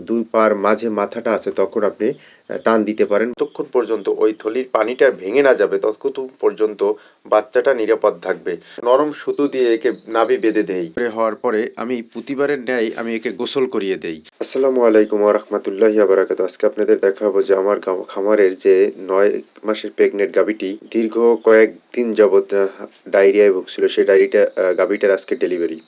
দুই পার মাঝে মাথাটা আছে তখন আপনি টান দিতে পারেন। ততক্ষণ পর্যন্ত ওই থলির পানিটা ভেঙে না যাবে ততক্ষণ পর্যন্ত বাচ্চাটা নিরাপদ থাকবে। নরম সুতো দিয়ে একে নাভি বেঁধে দেই। হওয়ার পরে আমি প্রতিবারের ন্যায় আমি একে গোসল করিয়ে দেই। আসসালামু আলাইকুম ওয়া রাহমাতুল্লাহি ওয়া বারাকাতুহু। আজকে আপনাদের দেখাবো যে আমার খামারের যে ৯ মাসের প্রেগনেন্ট গাভীটি দীর্ঘ কয়েকদিন যাবৎ ডায়রিয়ায় ভুগছিল। সেই গাভীটার আজকে ডেলিভারি।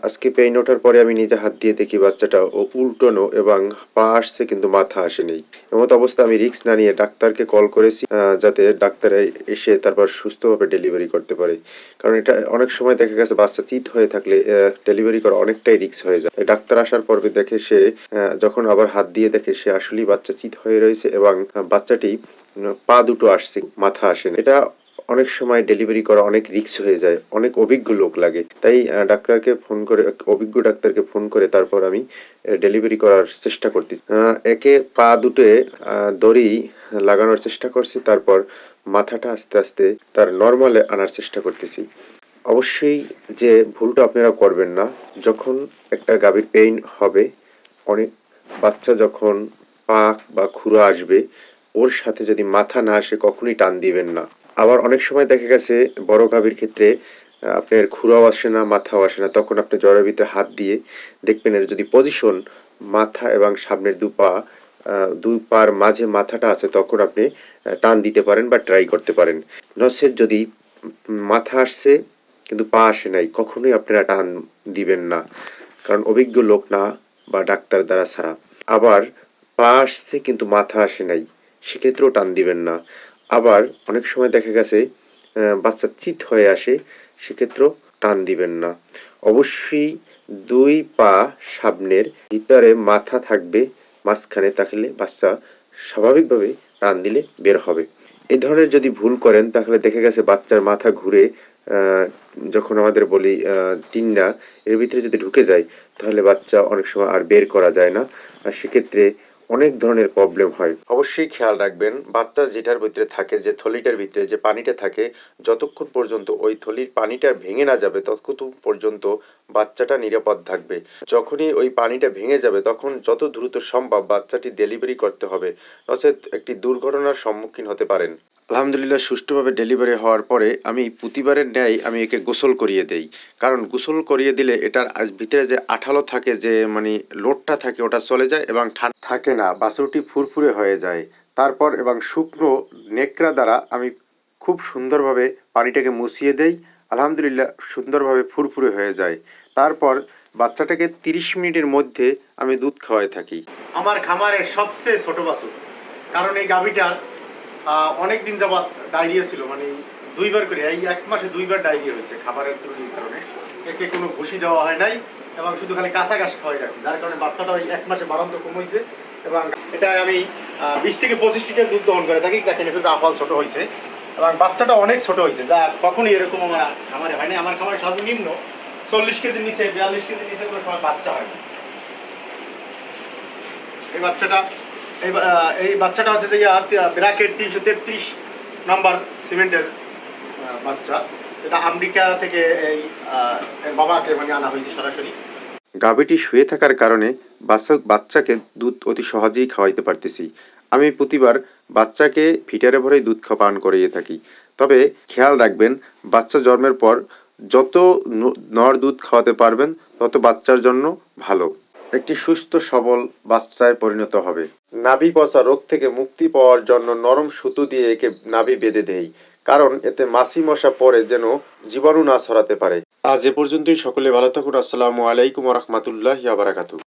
আজকে পেইন ওঠার পরে আমি নিজে হাত দিয়ে দেখি বাচ্চাটা উল্টানো এবং পা আসছে কিন্তু মাথা আসেনি। এমত অবস্থা আমি রিস্ক না নিয়ে ডাক্তারকে কল করেছি যাতে ডাক্তার এসে তারপর সুস্থভাবে ডেলিভারি করতে পারে। কারণ এটা অনেক সময় দেখা গেছে বাচ্চা চিত হয়ে থাকলে ডেলিভারি করা অনেকটাই রিস্ক হয়ে যায়। ডাক্তার আসার পর্বে দেখে সে যখন আবার হাত দিয়ে দেখে সে আসলেই বাচ্চা চিত হয়ে রয়েছে এবং বাচ্চাটি পা দুটো আসছে, মাথা আসেনি। এটা অনেক সময় ডেলিভারি করা অনেক রিস্ক হয়ে যায়, অনেক অভিজ্ঞ লোক লাগে। তাই অভিজ্ঞ ডাক্তারকে ফোন করে তারপর আমি ডেলিভারি করার চেষ্টা করতেছি। একে পা দুটোয় দড়ি লাগানোর চেষ্টা করছি, তারপর মাথাটা আস্তে আস্তে তার নর্মালে আনার চেষ্টা করতেছি। অবশ্যই যে ভুলটা আপনারা করবেন না, যখন একটা গাভীর পেইন হবে, অনেক বাচ্চা যখন পা বা খুরা আসবে ওর সাথে যদি মাথা না আসে কখনই টান দিবেন না। আবার অনেক সময় দেখা গেছে বড় গাভীর ক্ষেত্রে আপনার খুরাও আসে না, মাথাও আসে না, তখন আপনি জ্বরের ভিতরে হাত দিয়ে দেখবেন এর যদি পজিশন মাথা এবং সামনের দুই পার মাঝে মাথাটা আছে তখন আপনি টান দিতে পারেন বা ট্রাই করতে পারেন। নচেৎ যদি মাথা আসছে কিন্তু পা আসে নাই, কখনোই আপনারা টান দিবেন না, কারণ অভিজ্ঞ লোক না বা ডাক্তার দ্বারা ছাড়া। আবার পা আসছে কিন্তু মাথা আসে নাই, সেক্ষেত্রেও টান দিবেন না। আবার অনেক সময় দেখা গেছে বাচ্চা চিত হয়ে আসে, সেক্ষেত্রেও টান দিবেন না। অবশ্যই দুই পা সামনের ভিতরে মাথা থাকবে মাঝখানে, তাহলে বাচ্চা স্বাভাবিকভাবে টান দিলে বের হবে। এই ধরনের যদি ভুল করেন তাহলে দেখা গেছে বাচ্চার মাথা ঘুরে যখন আমাদের বলি টিন্ডা এর ভিতরে যদি ঢুকে যায় তাহলে বাচ্চা অনেক সময় আর বের করা যায় না, আর সেক্ষেত্রে অনেক ধরনের প্রবলেম হয়। অবশ্যই খেয়াল রাখবেন বাচ্চা যেটার ভিতরে থাকে, যে থলিটার ভিতরে যে পানিটা থাকে, যতক্ষণ পর্যন্ত ওই থলির পানিটা ভেঙে না যাবে ততক্ষণ পর্যন্ত বাচ্চাটা নিরাপদ থাকবে। যখনই ওই পানিটা ভেঙে যাবে তখন যত দ্রুত সম্ভব বাচ্চাটি ডেলিভারি করতে হবে, নচেৎ একটি দুর্ঘটনার সম্মুখীন হতে পারেন। আলহামদুলিল্লাহ সুষ্ঠুভাবে ডেলিভারি হওয়ার পরে আমি প্রতিবারের ন্যায় আমি একে গোসল করিয়ে দেই। কারণ গোসল করিয়ে দিলে এটার ভিতরে যে আঠালো থাকে, যে মানে লোডটা থাকে, ওটা চলে যায় এবং থাকে না, বাছুরটি ফুরফুরে হয়ে যায়। তারপর এবং শুকনো নেকড়া দ্বারা আমি খুব সুন্দরভাবে পানিটাকে মুছিয়ে দেই। আলহামদুলিল্লাহ সুন্দরভাবে ফুরফুরে হয়ে যায়। তারপর বাচ্চাটাকে 30 মিনিটের মধ্যে আমি দুধ খাওয়াই থাকি। আমার খামারের সবচেয়ে ছোট বাছুর, কারণ এই গাভীটার অনেক দিন যাবৎ ডায়রিয়া ছিল, মানে দুইবার করে এই 1 মাসে 2বার ডায়রিয়া হয়েছে খাবারের ত্রুটির কারণে। একে কোনো ভুসি দেওয়া হয় নাই এবং শুধু খালি কাঁচা ঘাস খাওয়াই রাখছি, যার কারণে বাচ্চাটা ওই 1 মাসে বাড়ন্ত কম হয়েছে। এবং এটা আমি 20 থেকে 25 লিটার দুধ দহন করে থাকি, দেখেন একটু আফাল ছোটো হয়েছে এবং বাচ্চাটা অনেক ছোট হয়েছে, যা কখনই এরকম আমার খামারে হয়নি। আমার খামারে সর্বনিম্ন 40 কেজির নিচে 42 কেজির নিচে কোনো সময় বাচ্চা হয়নি। এই বাচ্চাটা হচ্ছে যে ব্র্যাকেট 333 নাম্বার সিমেন্টের বাচ্চা। এটা আমেরিকা থেকে এই বাবাকে মানে আনা হয়েছে সরাসরি। গাভীটি শুয়ে থাকার কারণে বাচ্চাকে দুধ অতি সহজেই খাওয়াইতে পারতেছি। আমি প্রতিবার বাচ্চাকে ফিটারে ভরেই দুধ পান করিয়ে থাকি। তবে খেয়াল রাখবেন বাচ্চা জন্মের পর যত নর দুধ খাওয়াতে পারবেন তত বাচ্চার জন্য ভালো, একটি সুস্থ সবল বাচ্চায় পরিণত হবে। নাভি পচা রোগ থেকে মুক্তি পাওয়ার জন্য নরম সুতো দিয়ে একে নাভি বেঁধে দেই, কারণ এতে মাছি মশা পড়ে যেন জীবাণু না ছড়াতে পারে। আজ এ পর্যন্তই। সকলে ভালো থাকুন। আসসালামু আলাইকুম ওয়া রাহমাতুল্লাহি ওয়া বারাকাতুহু।